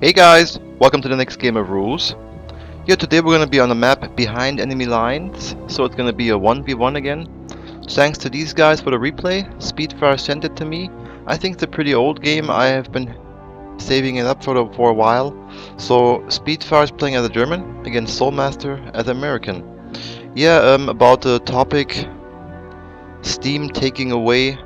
Hey guys, welcome to the next game of RUSE. Here today we're going to be on the map behind enemy lines, so it's going to be a 1v1 again. Thanks to these guys for the replay. Speedfire sent it to me. I think it's a pretty old game. I have been saving it up for a while. So Speedfire is playing as a German against Soulmaster as American. Yeah, about the topic, Steam taking away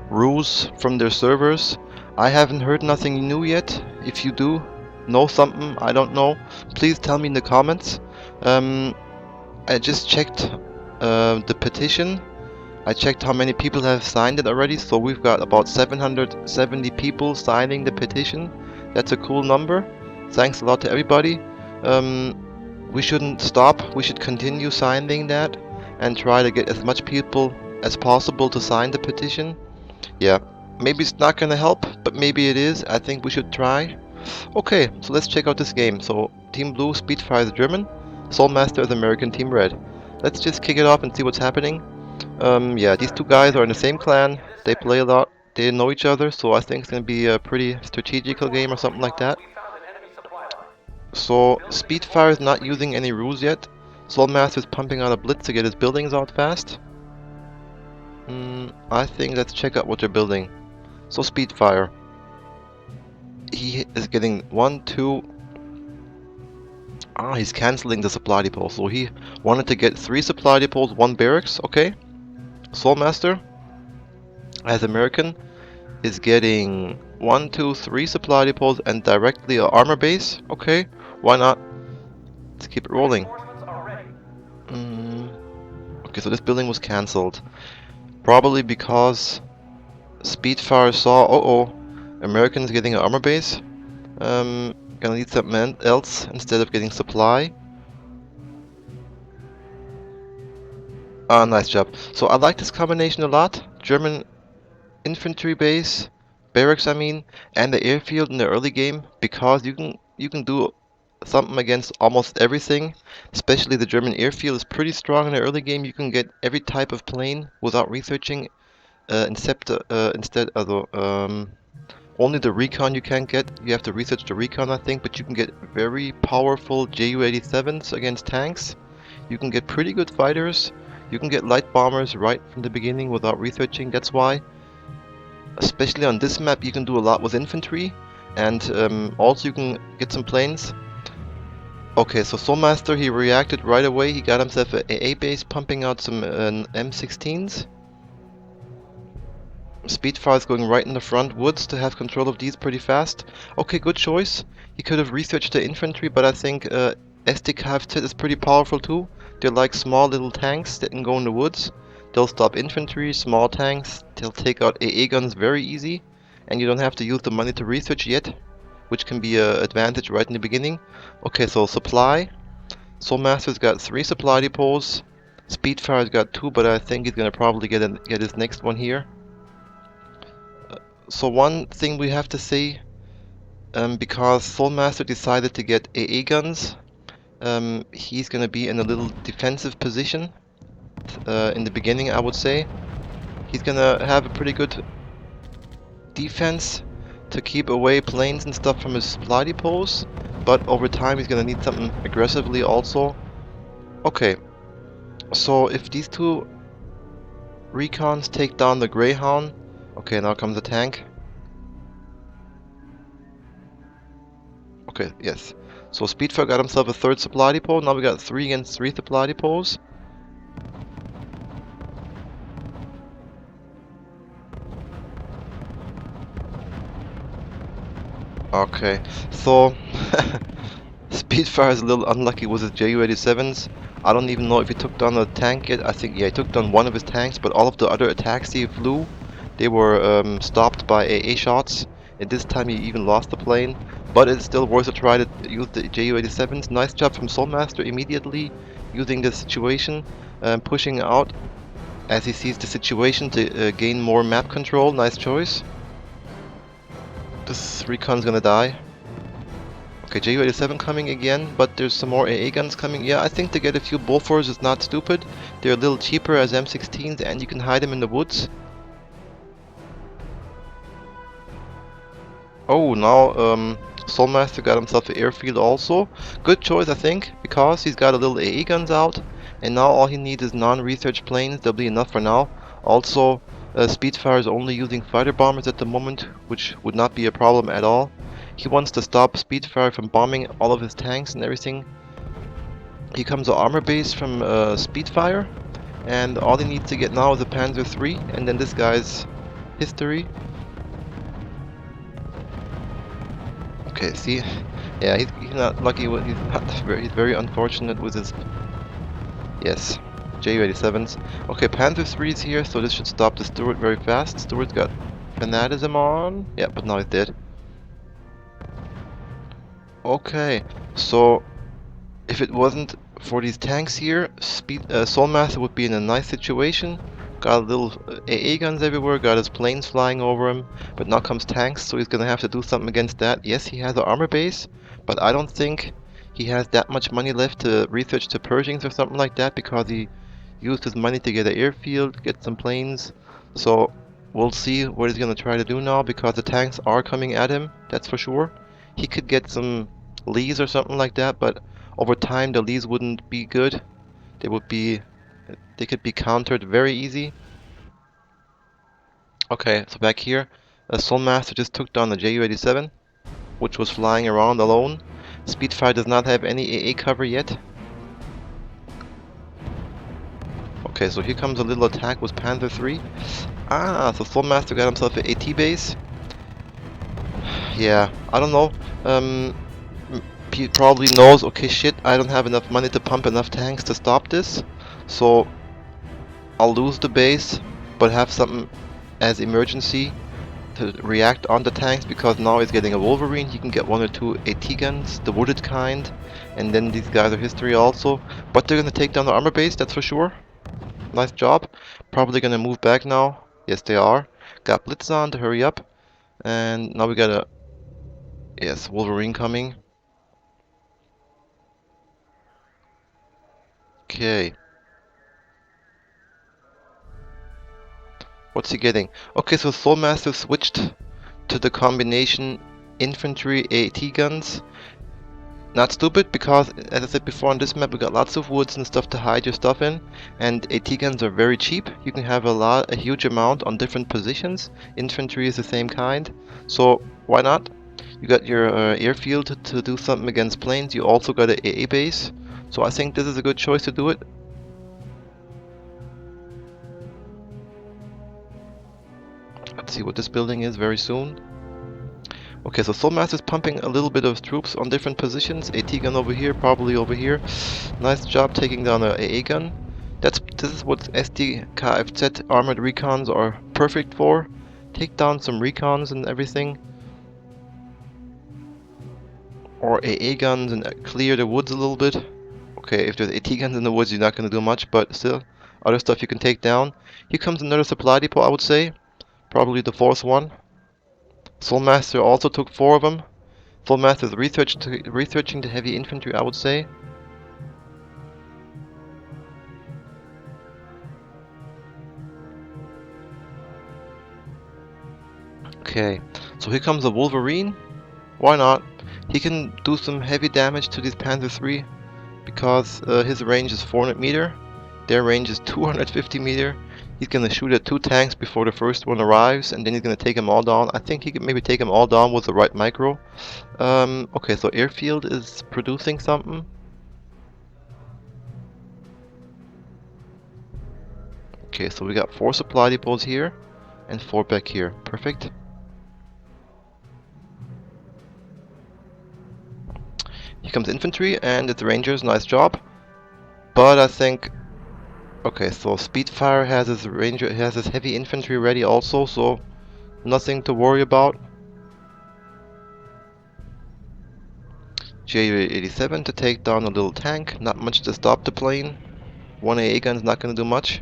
RUSE from their servers. I haven't heard nothing new yet. If you do know something I don't know, please tell me in the comments. I just checked the petition. I checked how many people have signed it already, so we've got about 770 people signing the petition. That's a cool number. Thanks a lot to everybody. We shouldn't stop. We should continue signing that and try to get as much people as possible to sign the petition. Yeah, maybe it's not gonna help, but maybe it is. I think we should try. Okay, so let's check out this game. So, Team Blue, Speedfire is German, Soulmaster is American, Team Red. Let's just kick it off and see what's happening. Yeah, these two guys are in the same clan. They play a lot. They know each other, so I think it's gonna be a pretty strategical game or something like that. So, Speedfire is not using any rules yet. Soulmaster is pumping out a blitz to get his buildings out fast. I think let's check out what they're building. So Speedfire. He is getting 1, 2... he's cancelling the supply depot. So he wanted to get 3 supply depots, 1 barracks, okay. Soulmaster, as American, is getting 1, 2, 3 supply depots and directly an armor base, okay. Why not? Let's keep it rolling. Okay, so this building was cancelled. Probably because Speedfire saw, Americans getting an armor base. Gonna need something else instead of getting supply. Ah, nice job. So I like this combination a lot. German infantry base, barracks I mean, and the airfield in the early game, because you can do something against almost everything. Especially the German airfield is pretty strong in the early game. You can get every type of plane without researching. Instead, only the recon you can't get. You have to research the recon, I think, but you can get very powerful Ju-87s against tanks. You can get pretty good fighters. You can get light bombers right from the beginning without researching. That's why, especially on this map, you can do a lot with infantry, and also you can get some planes. Okay, so Soulmaster, he reacted right away. He got himself an AA base, pumping out some M16s. Speedfire is going right in the front woods to have control of these pretty fast. Okay, good choice. He could have researched the infantry, but I think SD-Kfz is pretty powerful too. They're like small little tanks that can go in the woods. They'll stop infantry, small tanks. They'll take out AA guns very easy. And you don't have to use the money to research yet, which can be an advantage right in the beginning. Okay, so supply. Soulmaster's got 3 supply depots. Speedfire's got 2, but I think he's gonna probably get his next one here. So one thing we have to say, because Soulmaster decided to get AA guns, he's gonna be in a little defensive position in the beginning, I would say. He's gonna have a pretty good defense to keep away planes and stuff from his supply depots, but over time he's gonna need something aggressively also. Okay, so if these 2 recons take down the Greyhound. Okay, now comes the tank. Okay, yes. So Speedfire got himself a 3rd supply depot. Now we got 3 against 3 supply depots. Okay, so Speedfire is a little unlucky with his Ju-87s. I don't even know if he took down a tank yet. I think, yeah, he took down one of his tanks, but all of the other attacks he flew, they were stopped by AA shots. And this time he even lost the plane. But it's still worth a try to use the Ju-87s. Nice job from Soulmaster immediately using the situation, pushing out as he sees the situation to gain more map control. Nice choice. This recon's gonna die. Okay, Ju-87 coming again, but there's some more AA guns coming. Yeah, I think to get a few Bofors is not stupid. They're a little cheaper as M16s and you can hide them in the woods. Oh, now Soulmaster got himself an airfield also. Good choice, I think, because he's got a little AA guns out, and now all he needs is non-research planes. They'll be enough for now. Also, Speedfire is only using fighter bombers at the moment, which would not be a problem at all. He wants to stop Speedfire from bombing all of his tanks and everything. Here comes an armor base from Speedfire, and all he needs to get now is a Panzer III, and then this guy's history. Okay, see, yeah, he's not lucky. He's very unfortunate with his. Yes, Ju-87s. Okay, Panther 3 is here, so this should stop the Stuart very fast. Stuart's got Fanatism on. Yeah, but now he's dead. Okay, so if it wasn't for these tanks here, Soulmaster would be in a nice situation. Got little AA guns everywhere, got his planes flying over him, but now comes tanks, so he's gonna have to do something against that. Yes, he has an armor base, but I don't think he has that much money left to research to Pershings or something like that, because he used his money to get an airfield, get some planes. So we'll see what he's gonna try to do now, because the tanks are coming at him, that's for sure. He could get some Lees or something like that, but over time the Lees wouldn't be good. They could be countered very easy. Okay, so back here, Soulmaster just took down the Ju-87, which was flying around alone. Speedfire does not have any AA cover yet. Okay, so here comes a little attack with Panther 3. Ah, so Soulmaster got himself an AT base. Yeah, I don't know. He probably knows, okay, shit, I don't have enough money to pump enough tanks to stop this. So I'll lose the base, but have something as emergency to react on the tanks, because now he's getting a Wolverine. He can get 1 or 2 AT guns, the wooded kind, and then these guys are history also. But they're gonna take down the armor base, that's for sure. Nice job. Probably gonna move back now. Yes, they are. Got Blitz on to hurry up. And now we got a... Yes, Wolverine coming. Okay. What's he getting? Okay, so Soulmaster switched to the combination infantry AT guns. Not stupid, because as I said before, on this map we got lots of woods and stuff to hide your stuff in, and AT guns are very cheap. You can have a huge amount on different positions. Infantry is the same kind, so why not? You got your airfield to do something against planes. You also got an AA base, so I think this is a good choice to do it. Let's see what this building is very soon. Okay, so Soulmaster is pumping a little bit of troops on different positions. AT gun over here, probably over here. Nice job taking down a AA gun. This is what SD KFZ armored recons are perfect for. Take down some recons and everything. Or AA guns and clear the woods a little bit. Okay, if there's AT guns in the woods, you're not gonna do much, but still, other stuff you can take down. Here comes another supply depot, I would say. Probably the 4th one. Soulmaster also took 4 of them. Soulmaster is researching the heavy infantry, I would say. Okay, so here comes a Wolverine. Why not? He can do some heavy damage to these Panzer III, because his range is 400 meter. Their range is 250 meter. He's gonna shoot at 2 tanks before the first one arrives, and then he's gonna take them all down. I think he can maybe take them all down with the right micro. Okay, so airfield is producing something. Okay, so we got 4 supply depots here and 4 back here. Perfect. Here comes infantry and it's rangers. Nice job. But I think... Okay, so Speedfire has his heavy infantry ready also, so nothing to worry about. Ju-87 to take down a little tank, not much to stop the plane. 1 AA gun is not going to do much.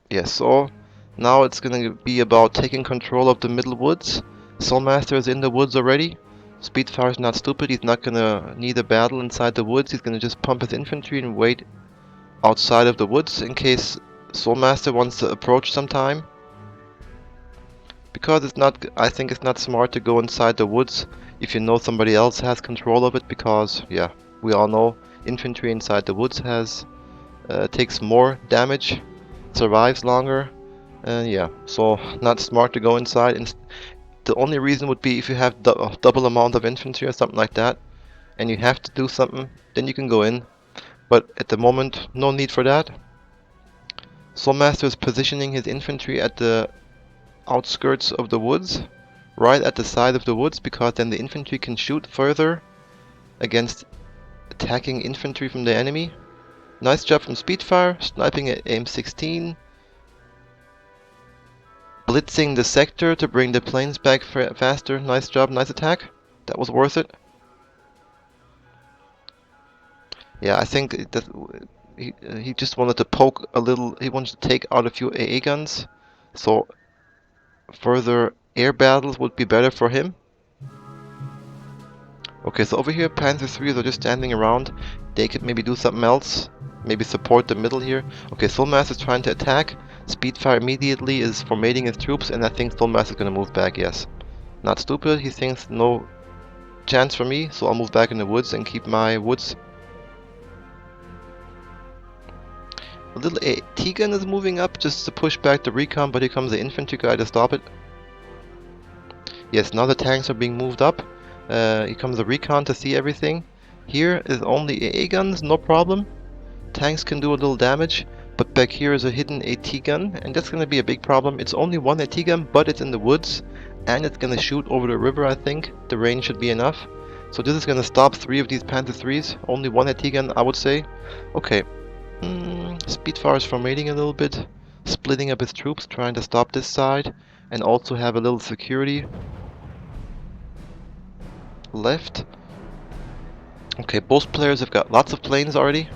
Yes, so now it's going to be about taking control of the middle woods. Soulmaster is in the woods already. Speedfire is not stupid, he's not going to need a battle inside the woods. He's going to just pump his infantry and wait outside of the woods in case Soulmaster wants to approach sometime. because it's not, I think it's not smart to go inside the woods if you know somebody else has control of it, because yeah, we all know infantry inside the woods takes more damage, survives longer, and yeah, so not smart to go inside. And the only reason would be if you have double amount of infantry or something like that, and you have to do something, then you can go in. But at the moment, no need for that. Soulmaster is positioning his infantry at the outskirts of the woods, right at the side of the woods, because then the infantry can shoot further against attacking infantry from the enemy. Nice job from Speedfire, sniping at aim 16. Blitzing the sector to bring the planes back faster. Nice job, nice attack. That was worth it. Yeah, I think that he just wanted to poke a little. He wanted to take out a few AA guns, so further air battles would be better for him. Okay, so over here Panzer IIIs are just standing around. They could maybe do something else. Maybe support the middle here. Okay, Soulmaster is trying to attack. Speedfire immediately is formating his troops, and I think Soulmaster is going to move back, yes. Not stupid, he thinks no chance for me, so I'll move back in the woods and keep my woods. A little T-gun is moving up just to push back the recon, but here comes the infantry guy to stop it. Yes, now the tanks are being moved up. Here comes the recon to see everything. Here is only AA guns, no problem. Tanks can do a little damage, but back here is a hidden AT gun, and that's going to be a big problem. It's only one AT gun, but it's in the woods, and it's going to shoot over the river, I think. The range should be enough. So this is going to stop 3 of these Panther IIIs. Only one AT gun, I would say. Okay. Speedfire is formating a little bit, splitting up his troops, trying to stop this side, and also have a little security left. Okay, both players have got lots of planes already.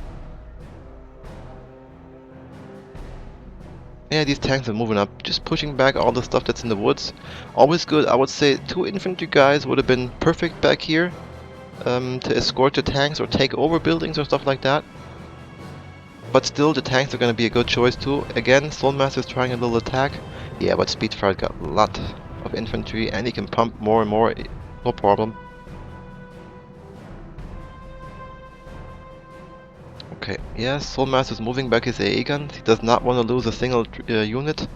Yeah, these tanks are moving up, just pushing back all the stuff that's in the woods. Always good. I would say 2 infantry guys would have been perfect back here to escort the tanks or take over buildings or stuff like that. But still, the tanks are going to be a good choice too. Again, Soulmaster is trying a little attack. Yeah, but Speedfire's got a lot of infantry and he can pump more and more. No problem. Okay, yeah, Soulmaster is moving back his AA guns. He does not want to lose a single unit.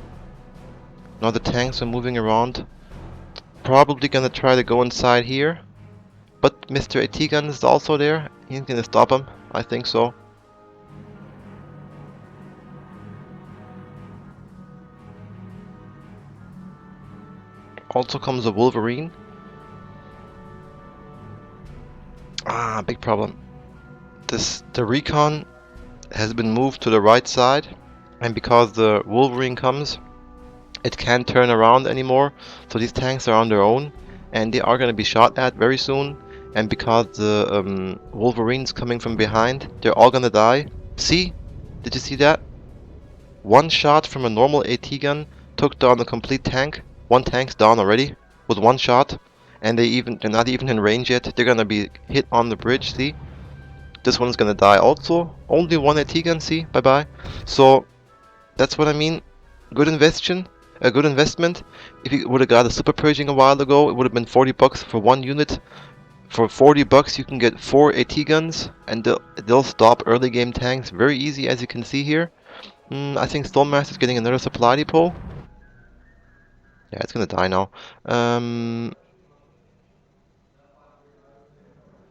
Now the tanks are moving around. Probably gonna try to go inside here. But Mr. AT gun is also there. He's gonna stop him. I think so. Also comes a Wolverine. Ah, big problem. The recon has been moved to the right side, and because the Wolverine comes, it can't turn around anymore. So these tanks are on their own, and they are going to be shot at very soon. And because the Wolverine's coming from behind, they're all going to die. See? Did you see that? One shot from a normal AT gun took down a complete tank. One tank's down already with one shot, and they're not even in range yet. They're going to be hit on the bridge. See? This one's gonna die also. Only one AT gun, see? Bye bye. So that's what I mean. Good investment. A good investment. If you would have got a super purging a while ago, it would have been 40 bucks for one unit. For 40 bucks you can get 4 AT guns, and they'll stop early game tanks very easy, as you can see here. I think Stormmaster is getting another supply depot. Yeah, it's gonna die now.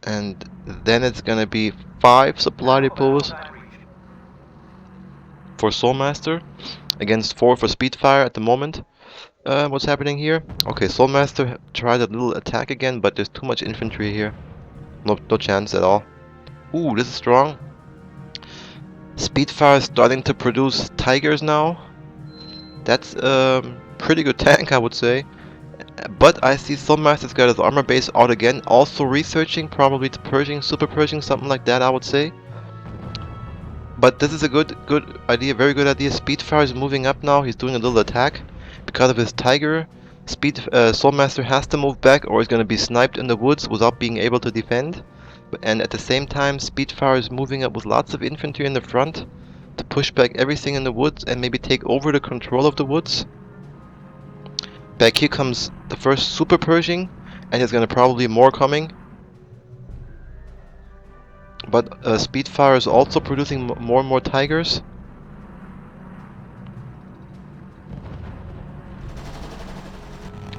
And then it's gonna be 5 supply depots for Soulmaster against 4 for Speedfire at the moment. What's happening here? Okay, Soulmaster tried a little attack again, but there's too much infantry here. No chance at all. Ooh, this is strong. Speedfire is starting to produce Tigers now. That's a pretty good tank, I would say. But I see Soulmaster's got his armor base out again, also researching, probably to purging, super purging, something like that, I would say. But this is a good idea, very good idea. Speedfire is moving up now, he's doing a little attack. Because of his Tiger, Soulmaster has to move back or he's going to be sniped in the woods without being able to defend. And at the same time, Speedfire is moving up with lots of infantry in the front to push back everything in the woods and maybe take over the control of the woods. Back here comes the first Super Pershing, and there's gonna probably be more coming. But Speedfire is also producing more and more Tigers.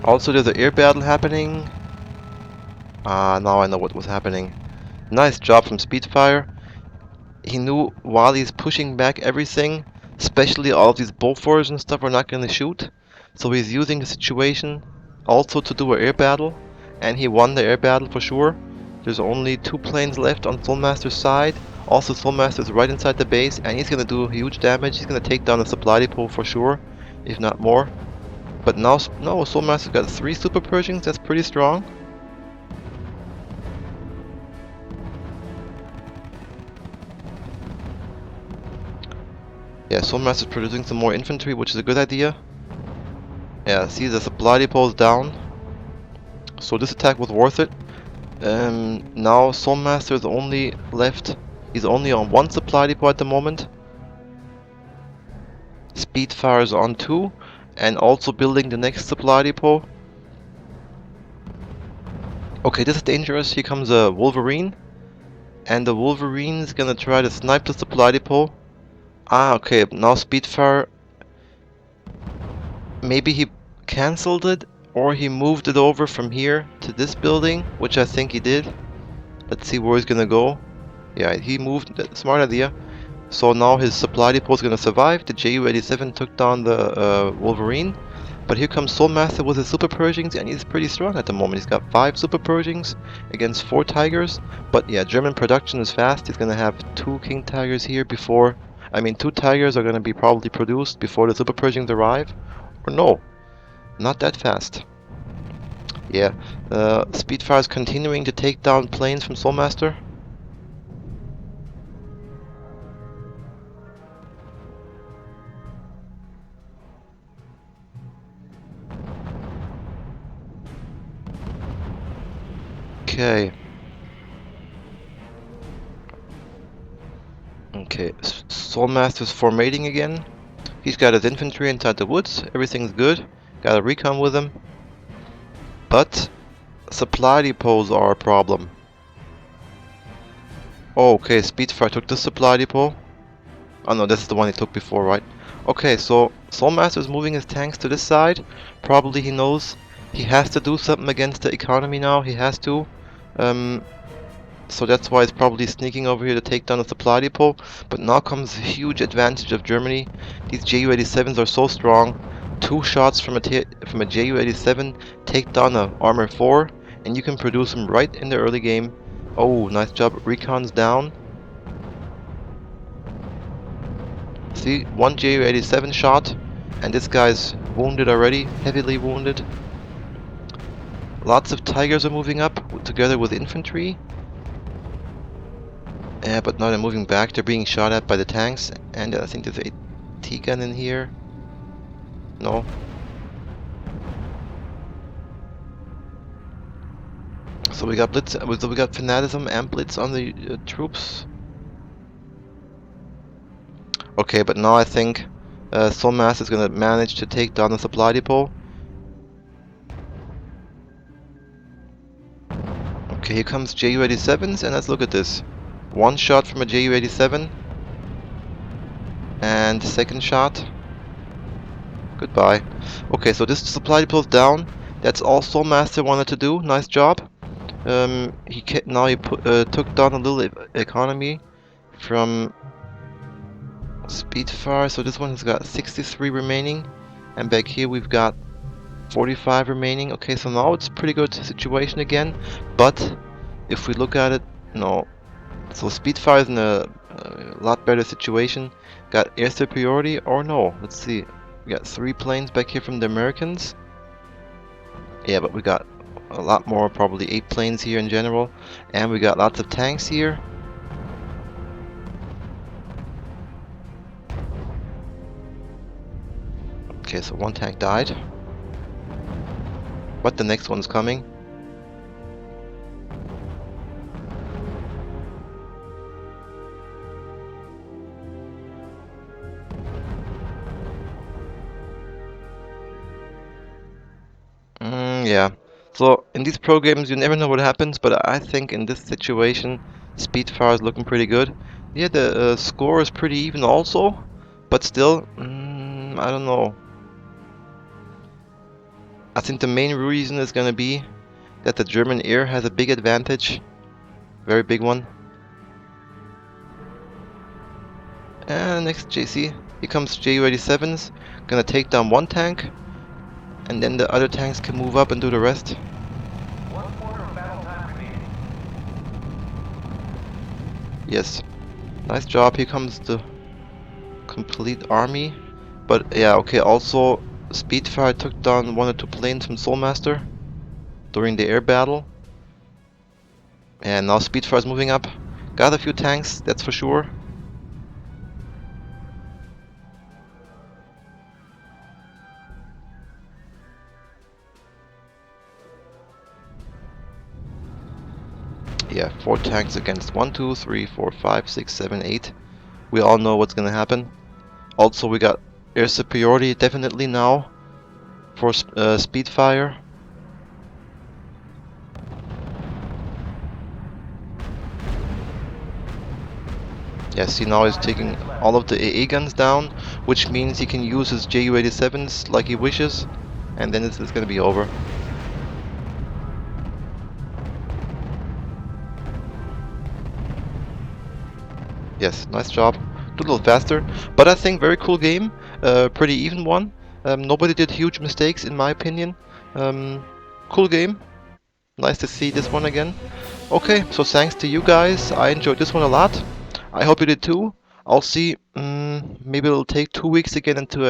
Also, there's an air battle happening. Ah, now I know what was happening. Nice job from Speedfire. He knew while he's pushing back everything, especially all of these Bofors and stuff, are not going to shoot. So he's using the situation also to do an air battle. And he won the air battle for sure. There's only 2 planes left on Soulmaster's side. Also, Soulmaster's right inside the base, and he's going to do huge damage. He's going to take down the supply depot for sure, if not more. But now, no, Soulmaster's got 3 Super Pershings. That's pretty strong. Yeah, Soulmaster's producing some more infantry, which is a good idea. Yeah, see, the supply depot is down. So this attack was worth it. Now Soulmaster is only left. He's only on 1 supply depot at the moment. Speedfire is on 2, and also building the next supply depot. Okay, this is dangerous. Here comes a Wolverine, and the Wolverine is gonna try to snipe the supply depot. Ah, okay. Now Speedfire. Maybe he cancelled it, or he moved it over from here to this building, which I think he did. Let's see where he's gonna go. Yeah, he moved. Smart idea. So now his supply depot is gonna survive. The Ju-87 took down the Wolverine. But here comes Soulmaster with his Super Pershings, and he's pretty strong at the moment. He's got 5 Super Pershings against 4 Tigers. But yeah, German production is fast. He's gonna have 2 King Tigers here before... I mean, 2 Tigers are gonna be probably produced before the Super Pershings arrive. Or no, not that fast. Yeah, Speedfire is continuing to take down planes from Soulmaster. Okay. Okay, Soulmaster's formatting again. He's got his infantry inside the woods. Everything's good. Got a recon with him. But supply depots are a problem. Oh, okay, Speedfire took the supply depot. Oh no, this is the one he took before, right? Okay, so Soulmaster is moving his tanks to this side. Probably he knows he has to do something against the economy now. He has to. So that's why he's probably sneaking over here to take down the supply depot. But now comes a huge advantage of Germany. These Ju-87s are so strong. 2 shots from a Ju-87 take down a Armor 4, and you can produce them right in the early game. Oh, nice job. Recon's down. See, 1 Ju-87 shot, and this guy's wounded already, heavily wounded. Lots of Tigers are moving up together with infantry. Yeah, but now they're moving back. They're being shot at by the tanks, and I think there's a T-gun in here. No. So we got Blitz. So we got Fanatism and Blitz on the troops. Okay, but now I think Soulmaster is gonna manage to take down the supply depot. Okay, here comes Ju-87s, and let's look at this. 1 shot from a Ju-87, and second shot. Goodbye. Okay, so this supply depot is down. That's all Soulmaster wanted to do. Nice job. He took down a little economy from Speedfire. So this one has got 63 remaining, and back here we've got 45 remaining. Okay, so now it's a pretty good situation again. But if we look at it, no. So Speedfire is in a lot better situation. Got air superiority, or no? Let's see. We got 3 planes back here from the Americans. Yeah, but we got a lot more, probably 8 planes here in general. And we got lots of tanks here. Okay, so 1 tank died. But the next one's coming. Yeah. So in these pro games, you never know what happens, but I think in this situation, Speedfire is looking pretty good. Yeah, the score is pretty even also, but still, I don't know. I think the main reason is gonna be that the German air has a big advantage, very big one. And next JC, here comes Ju-87s, gonna take down one tank, and then the other tanks can move up and do the rest. Yes, nice job. Here comes the complete army. But yeah, okay, also Speedfire took down one or two planes from Soulmaster during the air battle. And now Speedfire's moving up. Got a few tanks, that's for sure. Yeah, 4 tanks against 1, 2, 3, 4, 5, 6, 7, 8. We all know what's gonna happen. Also, we got air superiority definitely now for Speedfire. Yeah, see now he's taking all of the AA guns down, which means he can use his Ju-87s like he wishes, and then it's gonna be over. Yes, nice job. Do a little faster, but I think very cool game. Pretty even one. Nobody did huge mistakes in my opinion. Cool game. Nice to see this one again. Okay, so thanks to you guys. I enjoyed this one a lot. I hope you did too. I'll see. Maybe it'll take 2 weeks again until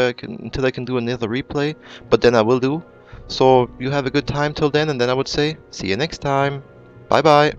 I can do another replay, but then I will do. So you have a good time till then, and then I would say see you next time. Bye bye.